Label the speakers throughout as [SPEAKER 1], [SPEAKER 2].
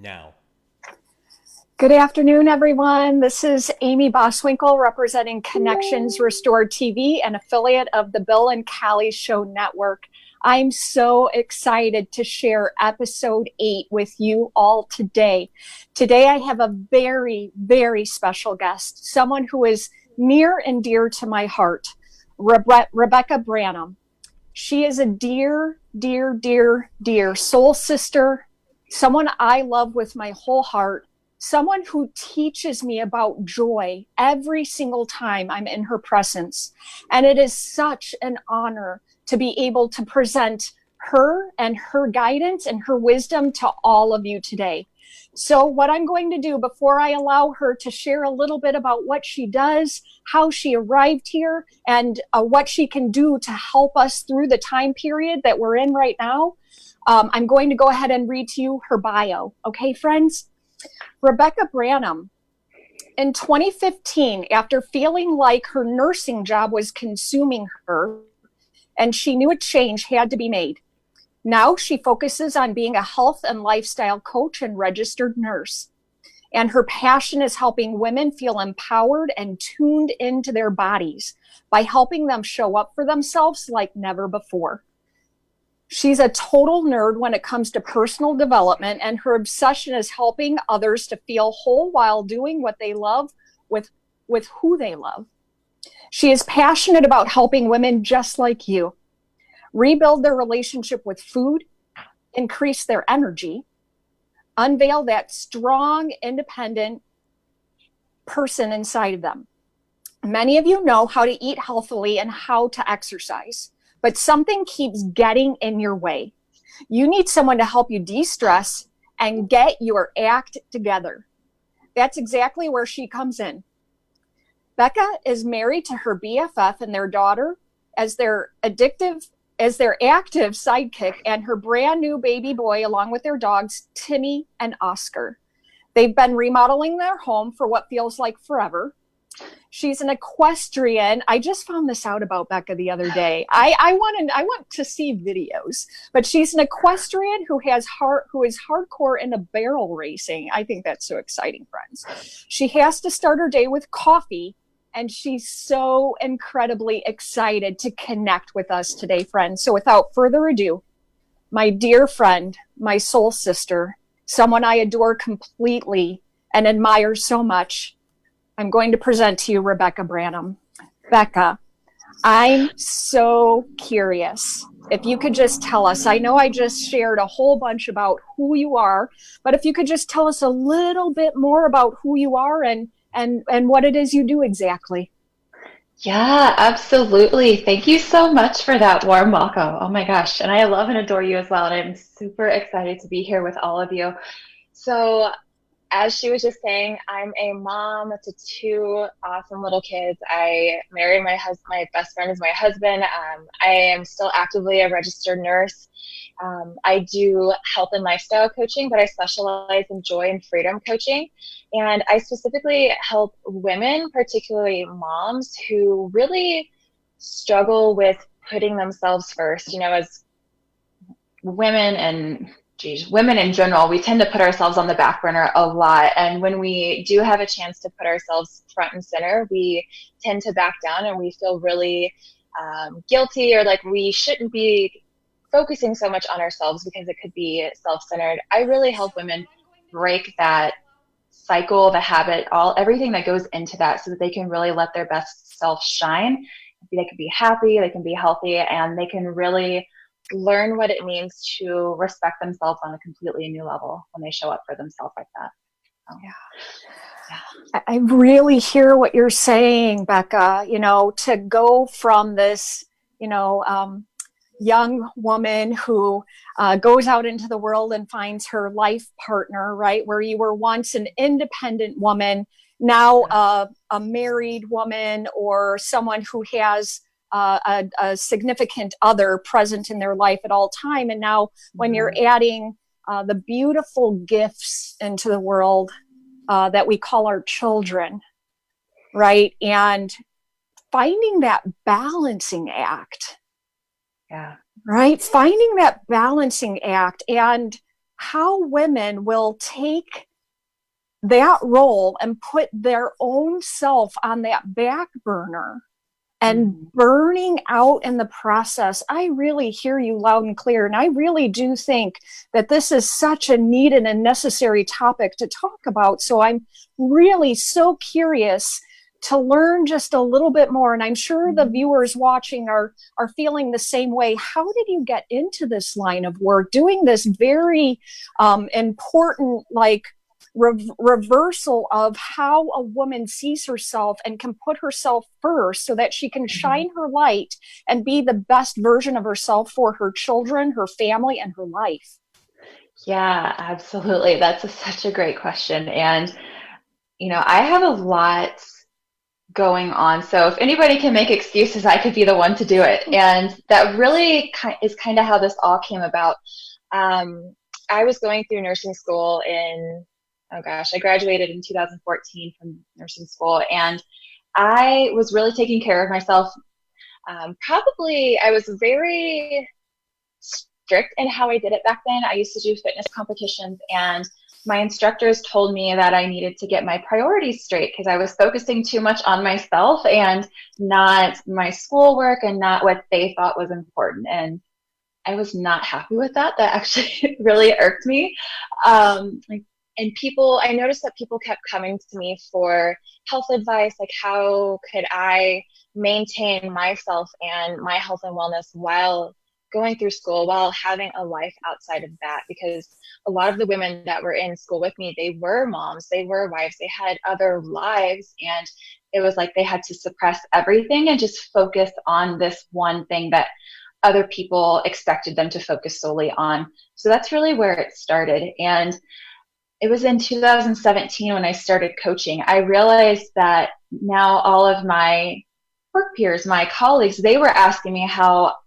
[SPEAKER 1] Now.
[SPEAKER 2] Good afternoon, everyone. This is Amiee Boswinkle representing Connections Restored TV, an affiliate of the Bill and Callie Show Network. I'm so excited to share episode 8 with you all today. Today, I have a very, very special guest, someone who is near and dear to my heart, Rebecca Branham. She is a dear, dear, dear, dear soul sister, someone I love with my whole heart, someone who teaches me about joy every single time I'm in her presence. And it is such an honor to be able to present her and her guidance and her wisdom to all of you today. So what I'm going to do before I allow her to share a little bit about what she does, how she arrived here, and what she can do to help us through the time period that we're in right now, I'm going to go ahead and read to you her bio. Okay, friends? Rebecca Branham, in 2015, after feeling like her nursing job was consuming her and she knew a change had to be made, now she focuses on being a health and lifestyle coach and registered nurse. And her passion is helping women feel empowered and tuned into their bodies by helping them show up for themselves like never before. She's a total nerd when it comes to personal development, and her obsession is helping others to feel whole while doing what they love with who they love. She is passionate about helping women just like you rebuild their relationship with food, increase their energy, unveil that strong, independent person inside of them. Many of you know how to eat healthily and how to exercise, but something keeps getting in your way. You need someone to help you de-stress and get your act together. That's exactly where she comes in. Becca is married to her BFF and their daughter as their active sidekick, and her brand new baby boy along with their dogs, Timmy and Oscar. They've been remodeling their home for what feels like forever. She's an equestrian. I just found this out about Becca the other day. I want to see videos, but she's an equestrian who is hardcore into barrel racing. I think that's so exciting, friends. She has to start her day with coffee, and she's so incredibly excited to connect with us today, friends. So without further ado, my dear friend, my soul sister, someone I adore completely and admire so much, I'm going to present to you Rebecca Branham. Becca, I'm so curious. If you could just tell us, I know I just shared a whole bunch about who you are, but if you could just tell us a little bit more about who you are and what it is you do exactly.
[SPEAKER 3] Yeah, absolutely. Thank you so much for that warm welcome. Oh my gosh. And I love and adore you as well. And I'm super excited to be here with all of you. So as she was just saying, I'm a mom to 2 awesome little kids. I married my husband. My best friend is my husband. I am still actively a registered nurse. I do health and lifestyle coaching, but I specialize in joy and freedom coaching. And I specifically help women, particularly moms, who really struggle with putting themselves first. You know, as women and women in general, we tend to put ourselves on the back burner a lot. And when we do have a chance to put ourselves front and center, we tend to back down and we feel really guilty, or like we shouldn't be focusing so much on ourselves because it could be self-centered. I really help women break that cycle, the habit, everything that goes into that, so that they can really let their best self shine. They can be happy, they can be healthy, and they can really learn what it means to respect themselves on a completely new level when they show up for themselves like that.
[SPEAKER 2] Yeah. I really hear what you're saying, Becca, to go from this, young woman who goes out into the world and finds her life partner, right? Where you were once an independent woman, now a married woman, or someone who has a significant other present in their life at all time. And now when you're adding the beautiful gifts into the world that we call our children, right? And finding that balancing act,
[SPEAKER 3] Yeah.
[SPEAKER 2] right? Finding that balancing act and how women will take that role and put their own self on that back burner and
[SPEAKER 3] Mhm.
[SPEAKER 2] burning out in the process. I really hear you loud and clear. And I really do think that this is such a needed and necessary topic to talk about. So I'm really so curious to learn just a little bit more. And I'm sure the
[SPEAKER 3] Mhm.
[SPEAKER 2] viewers watching are feeling the same way. How did you get into this line of work, doing this very important, like, reversal of how a woman sees herself and can put herself first so that she can
[SPEAKER 3] Mhm.
[SPEAKER 2] shine her light and be the best version of herself for her children, her family, and her life?
[SPEAKER 3] Yeah, absolutely. That's such a great question. And, I have a lot going on. So if anybody can make excuses, I could be the one to do it. And that really is kind of how this all came about. Um, I was going through nursing school oh gosh, I graduated in 2014 from nursing school, and I was really taking care of myself. Probably I was very strict in how I did it back then. I used to do fitness competitions, and my instructors told me that I needed to get my priorities straight because I was focusing too much on myself and not my schoolwork and not what they thought was important. And I was not happy with that. That actually really irked me. Like, and I noticed that people kept coming to me for health advice, like how could I maintain myself and my health and wellness while going through school, while having a life outside of that. Because a lot of the women that were in school with me, they were moms, they were wives, they had other lives, and it was like they had to suppress everything and just focus on this one thing that other people expected them to focus solely on. So that's really where it started. And it was in 2017 when I started coaching. I realized that now all of my work peers, my colleagues, they were asking me all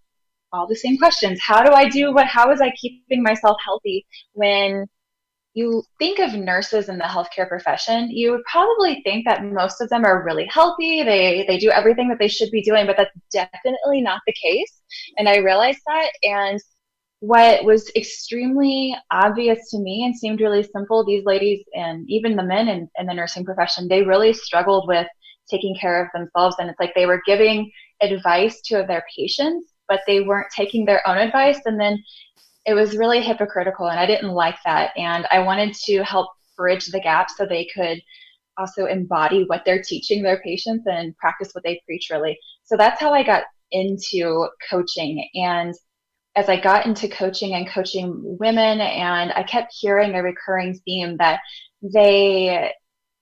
[SPEAKER 3] the same questions. How do I do how is I keeping myself healthy? When you think of nurses in the healthcare profession, you would probably think that most of them are really healthy. They do everything that they should be doing, but that's definitely not the case. And I realized that. And what was extremely obvious to me and seemed really simple, these ladies and even the men in the nursing profession, they really struggled with taking care of themselves. And it's like they were giving advice to their patients, but they weren't taking their own advice. And then it was really hypocritical, and I didn't like that. And I wanted to help bridge the gap so they could also embody what they're teaching their patients and practice what they preach, really. So that's how I got into coaching. And as I got into coaching and coaching women, and I kept hearing a recurring theme that they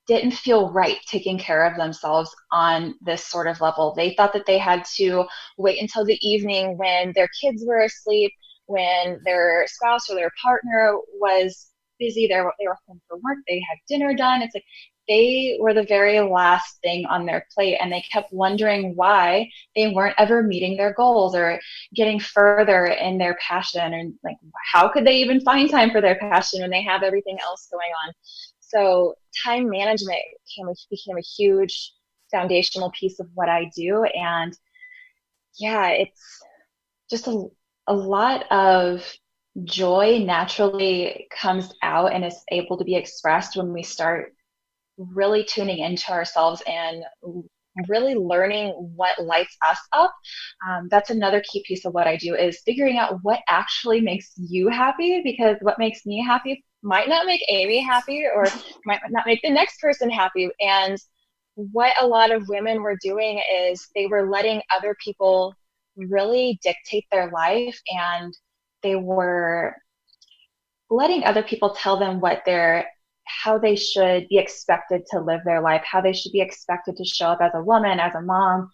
[SPEAKER 3] didn't feel right taking care of themselves on this sort of level. They thought that they had to wait until the evening when their kids were asleep, when their spouse or their partner was busy, they were home from work, they had dinner done. It's like they were the very last thing on their plate, and they kept wondering why they weren't ever meeting their goals or getting further in their passion, and like how could they even find time for their passion when they have everything else going on. So time management became a huge foundational piece of what I do. And yeah, it's just a lot of joy naturally comes out and is able to be expressed when we start really tuning into ourselves and really learning what lights us up. That's another key piece of what I do, is figuring out what actually makes you happy, because what makes me happy might not make Amy happy or might not make the next person happy. And what a lot of women were doing is they were letting other people really dictate their life, and they were letting other people tell them how they should be expected to live their life, how they should be expected to show up as a woman, as a mom,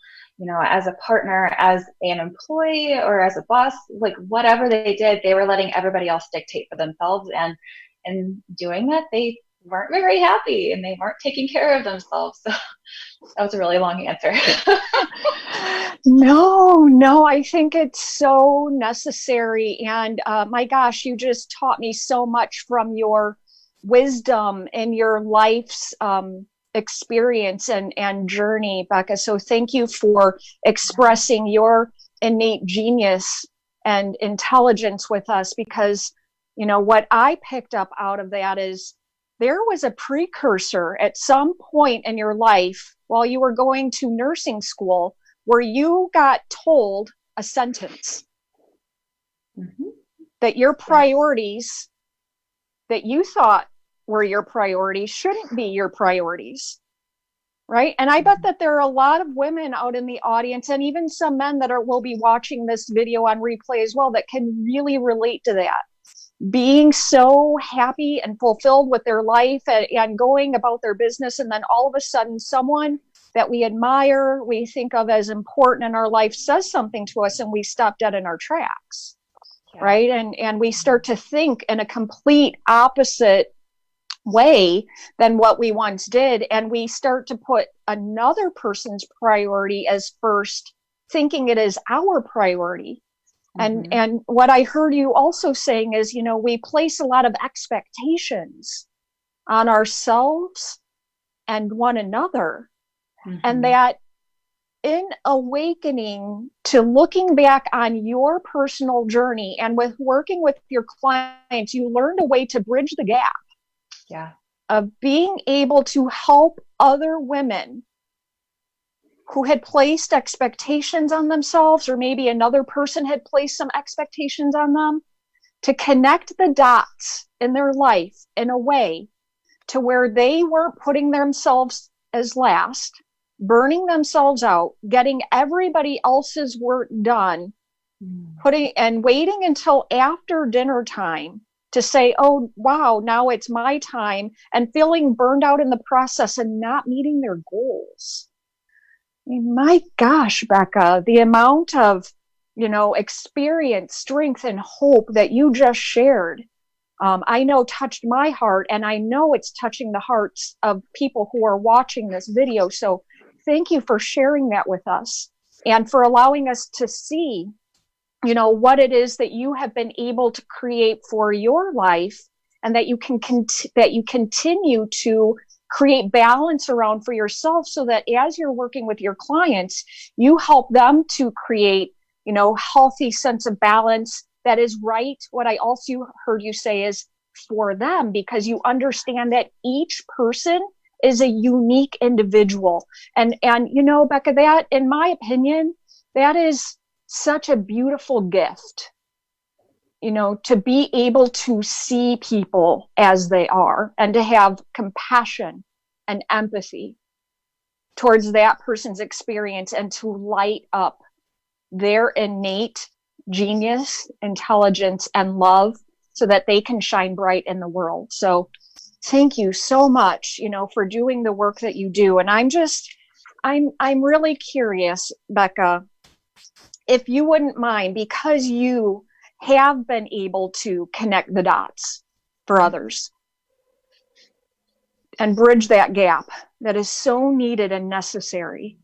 [SPEAKER 3] as a partner, as an employee, or as a boss. Like whatever they did, they were letting everybody else dictate for themselves. And in doing that, they weren't very happy and they weren't taking care of themselves. So that was a really long answer.
[SPEAKER 2] No, I think it's so necessary. And my gosh, you just taught me so much from your wisdom and your life's experience and journey, Becca. So thank you for expressing your innate genius and intelligence with us, because, what I picked up out of that is there was a precursor at some point in your life while you were going to nursing school where you got told a sentence
[SPEAKER 3] Mm-hmm.
[SPEAKER 2] that your
[SPEAKER 3] Yes.
[SPEAKER 2] priorities that you thought were your priorities shouldn't be your priorities. Right. And I bet
[SPEAKER 3] Mm-hmm.
[SPEAKER 2] that there are a lot of women out in the audience, and even some men that will be watching this video on replay as well, that can really relate to that. Being so happy and fulfilled with their life and going about their business. And then all of a sudden, someone that we admire, we think of as important in our life, says something to us and we stop dead in our tracks.
[SPEAKER 3] Yeah.
[SPEAKER 2] Right. And we start to think in a complete opposite way than what we once did. And we start to put another person's priority as first, thinking it is our priority. And
[SPEAKER 3] Mm-hmm.
[SPEAKER 2] and what I heard you also saying is, we place a lot of expectations on ourselves and one another. And
[SPEAKER 3] Mm-hmm.
[SPEAKER 2] that in awakening to looking back on your personal journey and with working with your clients, you learned a way to bridge the gap
[SPEAKER 3] Yeah.
[SPEAKER 2] of being able to help other women who had placed expectations on themselves, or maybe another person had placed some expectations on them, to connect the dots in their life in a way to where they weren't putting themselves as last, burning themselves out, getting everybody else's work done,
[SPEAKER 3] Mm.
[SPEAKER 2] putting and waiting until after dinner time to say, oh, wow, now it's my time, and feeling burned out in the process and not meeting their goals. I mean, my gosh, Becca, the amount of, experience, strength, and hope that you just shared, I know touched my heart, and I know it's touching the hearts of people who are watching this video. So thank you for sharing that with us and for allowing us to see, what it is that you have been able to create for your life, and that you continue to create balance around for yourself, so that as you're working with your clients, you help them to create, healthy sense of balance that is right. What I also heard you say is for them, because you understand that each person is a unique individual. And Becca, that, in my opinion, that is such a beautiful gift, to be able to see people as they are and to have compassion and empathy towards that person's experience, and to light up their innate genius, intelligence, and love, so that they can shine bright in the world. So thank you so much, for doing the work that you do. And I'm really curious, Becca, if you wouldn't mind, because you have been able to connect the dots for others and bridge that gap that is so needed and necessary,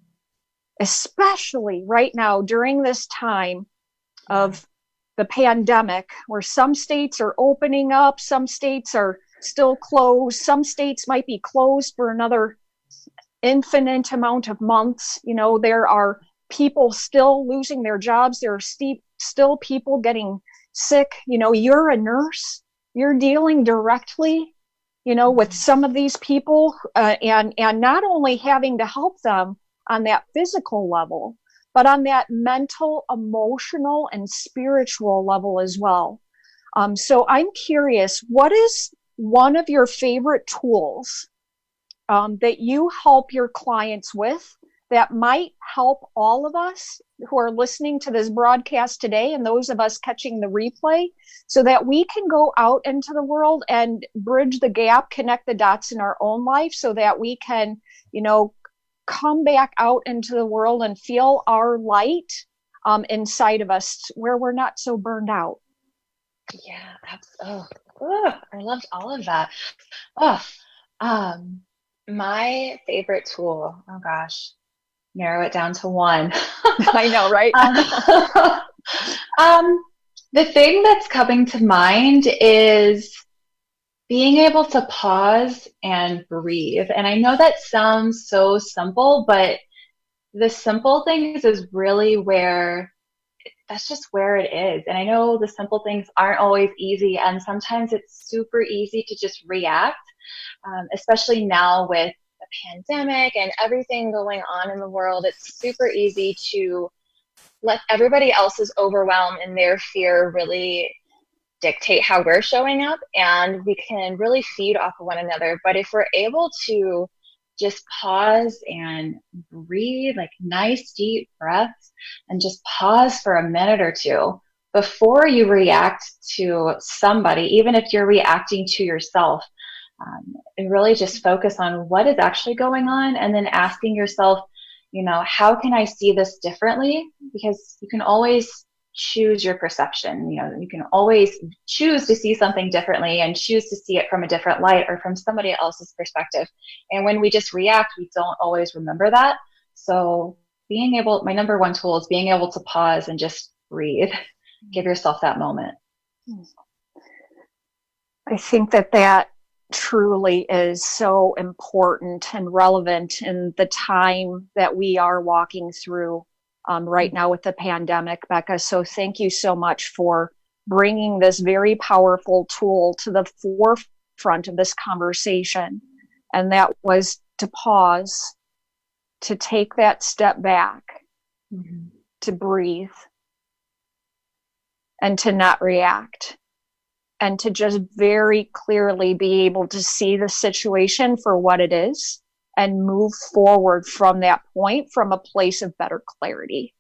[SPEAKER 2] especially right now during this time
[SPEAKER 3] Yeah.
[SPEAKER 2] of the pandemic, where some states are opening up, some states are still closed, some states might be closed for another infinite amount of months. There are people still losing their jobs. There are still people getting sick. You're a nurse. You're dealing directly, with
[SPEAKER 3] Mm-hmm.
[SPEAKER 2] some of these people, and not only having to help them on that physical level, but on that mental, emotional, and spiritual level as well. So I'm curious, what is one of your favorite tools that you help your clients with, that might help all of us who are listening to this broadcast today, and those of us catching the replay, so that we can go out into the world and bridge the gap, connect the dots in our own life, so that we can, come back out into the world and feel our light inside of us, where we're not so burned out.
[SPEAKER 3] Yeah. Oh, oh, I loved all of that. Oh. Um, my favorite tool, oh gosh, narrow it down to one.
[SPEAKER 2] I know, right?
[SPEAKER 3] Um, um, the thing that's coming to mind is being able to pause and breathe. And I know that sounds so simple, but the simple things is really where that's just where it is. And I know the simple things aren't always easy, and sometimes it's super easy to just react, especially now with the pandemic and everything going on in the world. It's super easy to let everybody else's overwhelm and their fear really dictate how we're showing up, and we can really feed off of one another. But if we're able to just pause and breathe, like nice deep breaths, and just pause for a minute or two before you react to somebody, even if you're reacting to yourself, and really just focus on what is actually going on, and then asking yourself, how can I see this differently? Because you can always choose your perception. You can always choose to see something differently and choose to see it from a different light or from somebody else's perspective. And when we just react, we don't always remember that. So my number one tool is being able to pause and just breathe. Give yourself that moment.
[SPEAKER 2] I think that truly is so important and relevant in the time that we are walking through right now with the pandemic, Becca. So thank you so much for bringing this very powerful tool to the forefront of this conversation. And that was to pause, to take that step back, to breathe, and to not react, and to just very clearly be able to see the situation for what it is and move forward from that point from a place of better clarity.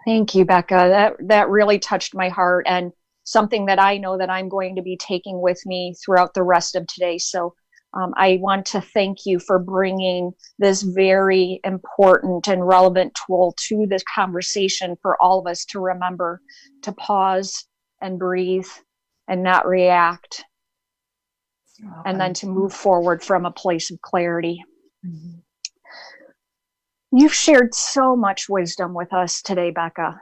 [SPEAKER 2] Thank you, Becca. That really touched my heart, and something that I know that I'm going to be taking with me throughout the rest of today. So I want to thank you for bringing this very important and relevant tool to this conversation for all of us to remember to pause and breathe and not react, and then to move forward from a place of clarity. Mm-hmm. You've shared so much wisdom with us today, Becca.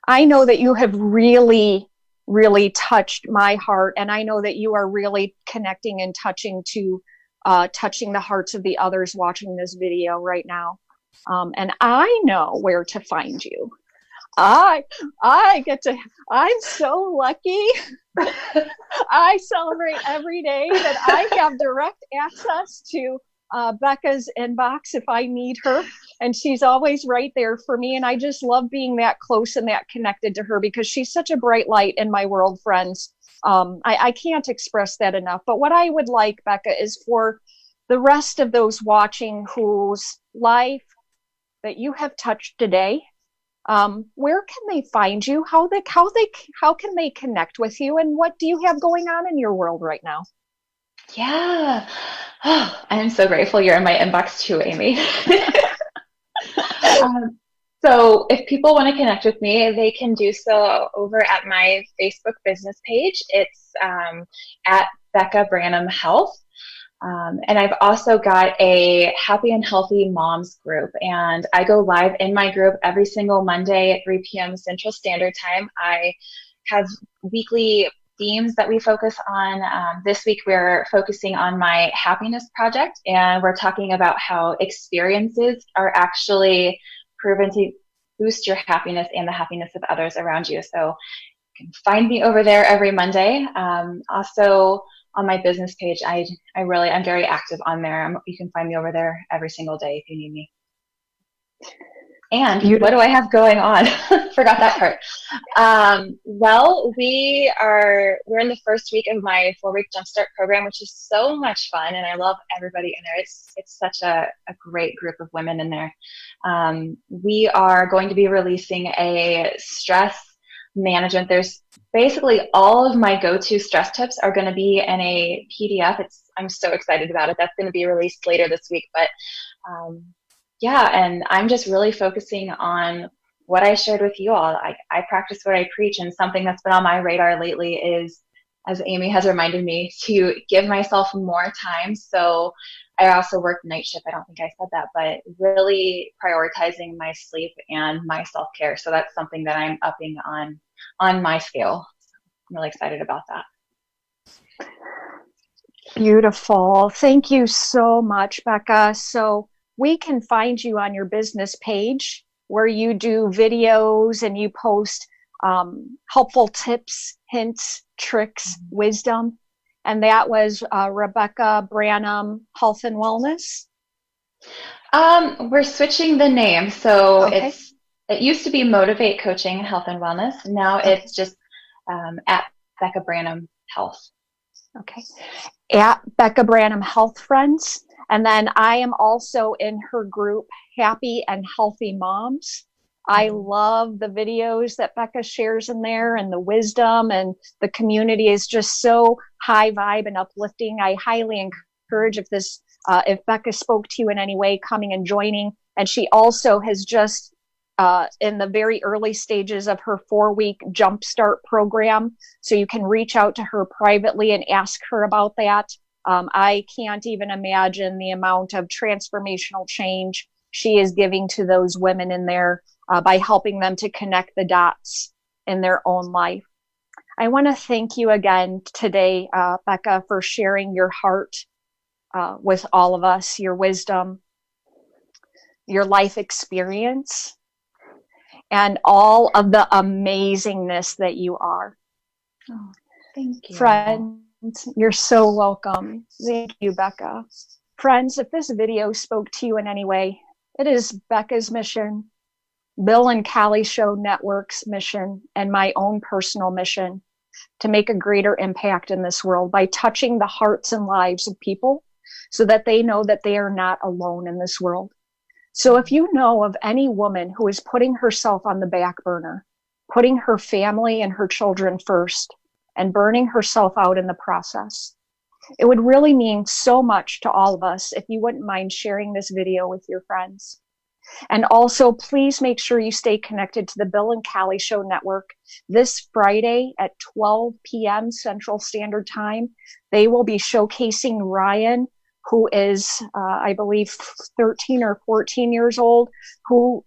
[SPEAKER 2] I know that you have really, really touched my heart, and I know that you are really connecting and touching the hearts of the others watching this video right now. And I know where to find you. I'm so lucky. I celebrate every day that I have direct access to Becca's inbox if I need her. And she's always right there for me. And I just love being that close and that connected to her, because she's such a bright light in my world, friends. I can't express that enough. But what I would like, Becca, is for the rest of those watching whose life that you have touched today, where can they find you? How can they connect with you? And what do you have going on in your world right now?
[SPEAKER 3] Yeah. Oh, I am so grateful you're in my inbox too, Amy. So if people want to connect with me, they can do so over at my Facebook business page. It's at Becca Branham Health. And I've also got a Happy and Healthy Moms group, and I go live in my group every single Monday at 3 p.m. Central Standard Time. I have weekly themes that we focus on. This week we're focusing on my happiness project, and we're talking about how experiences are actually proven to boost your happiness and the happiness of others around you. So you can find me over there every Monday. Also on my business page, I'm very active on there. You can find me over there every single day if you need me. And what do I have going on? Forgot that part. Well, we're in the first week of my 4-week Jumpstart program, which is so much fun, and I love everybody in there. It's such a great group of women in there. We are going to be releasing a stress management. There's basically all of my go-to stress tips are going to be in a PDF. I'm so excited about it. That's going to be released later this week, but yeah, and I'm just really focusing on what I shared with you all. I practice what I preach, and something that's been on my radar lately is as Amy has reminded me, to give myself more time. So I also work night shift. I don't think I said that, but really prioritizing my sleep and my self-care. So that's something that I'm upping on my scale. I'm really excited about that.
[SPEAKER 2] Beautiful. Thank you so much, Becca. So we can find you on your business page where you do videos and you post helpful tips, hints, tricks, wisdom. And that was Rebecca Branham Health and Wellness.
[SPEAKER 3] We're switching the name. So
[SPEAKER 2] Okay.
[SPEAKER 3] it used to be Motivate Coaching and Health and Wellness. Now it's just at Becca Branham Health.
[SPEAKER 2] Okay. At Becca Branham Health Friends. And then I am also in her group, Happy and Healthy Moms. I love the videos that Becca shares in there, and the wisdom, and the community is just so high vibe and uplifting. I highly encourage if Becca spoke to you in any way, coming and joining. And she also has just in the very early stages of her 4-week jumpstart program. So you can reach out to her privately and ask her about that. I can't even imagine the amount of transformational change she is giving to those women in there by helping them to connect the dots in their own life. I want to thank you again today, Becca, for sharing your heart with all of us, your wisdom, your life experience, and all of the amazingness that you are.
[SPEAKER 3] Oh, thank you.
[SPEAKER 2] Friends, you're so welcome. Thank you, Becca. Friends, if this video spoke to you in any way, it is Becca's mission, Bill and Callie Show Network's mission, and my own personal mission to make a greater impact in this world by touching the hearts and lives of people so that they know that they are not alone in this world. So if you know of any woman who is putting herself on the back burner, putting her family and her children first, and burning herself out in the process, it would really mean so much to all of us if you wouldn't mind sharing this video with your friends. And also, please make sure you stay connected to the Bill and Callie Show Network. This Friday at 12 p.m. Central Standard Time, they will be showcasing Ryan, who is, I believe, 13 or 14 years old, who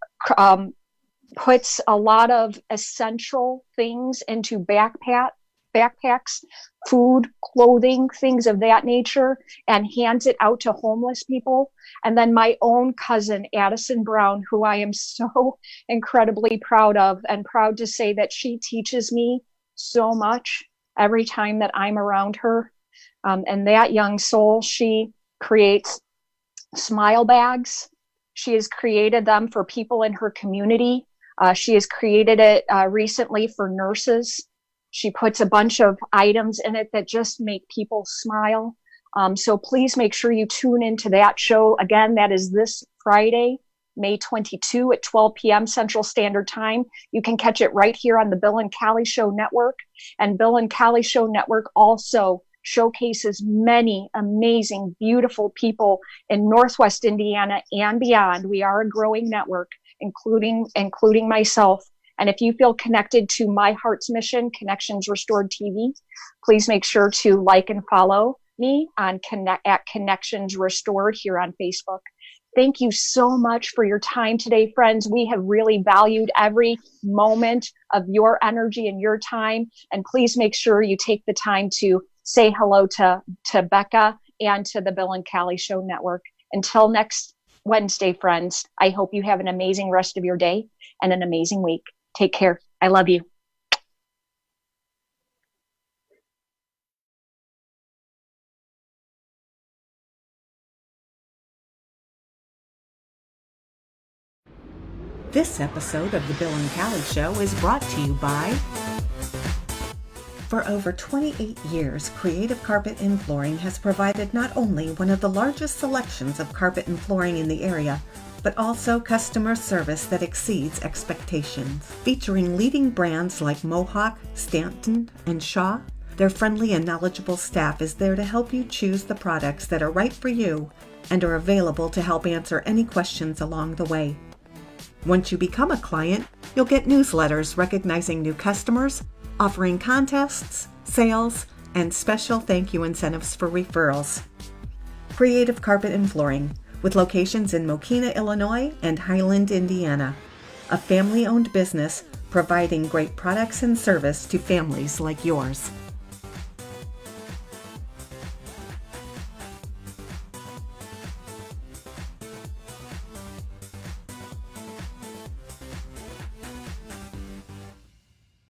[SPEAKER 2] puts a lot of essential things into backpacks, food, clothing, things of that nature, and hands it out to homeless people. And then my own cousin, Addison Brown, who I am so incredibly proud of, and proud to say that she teaches me so much every time that I'm around her. And that young soul, she creates smile bags. She has created them for people in her community. She has created it recently for nurses. She puts a bunch of items in it that just make people smile. So please make sure you tune into that show. Again, that is this Friday, May 22 at 12 p.m. Central Standard Time. You can catch it right here on the Bill and Callie Show Network. And Bill and Callie Show Network also showcases many amazing, beautiful people in Northwest Indiana and beyond. We are a growing network, including myself. And if you feel connected to my heart's mission, Connections Restored TV, please make sure to like and follow me at Connections Restored here on Facebook. Thank you so much for your time today, friends. We have really valued every moment of your energy and your time. And please make sure you take the time to say hello to Becca and to the Bill and Callie Show Network. Until next Wednesday, friends, I hope you have an amazing rest of your day and an amazing week. Take care. I love you.
[SPEAKER 1] This episode of The Bill and Callie Show is brought to you by... For over 28 years, Creative Carpet and Flooring has provided not only one of the largest selections of carpet and flooring in the area, but also customer service that exceeds expectations. Featuring leading brands like Mohawk, Stanton, and Shaw, their friendly and knowledgeable staff is there to help you choose the products that are right for you and are available to help answer any questions along the way. Once you become a client, you'll get newsletters recognizing new customers, offering contests, sales, and special thank you incentives for referrals. Creative Carpet and Flooring, with locations in Mokina, Illinois and Highland, Indiana. A family-owned business providing great products and service to families like yours.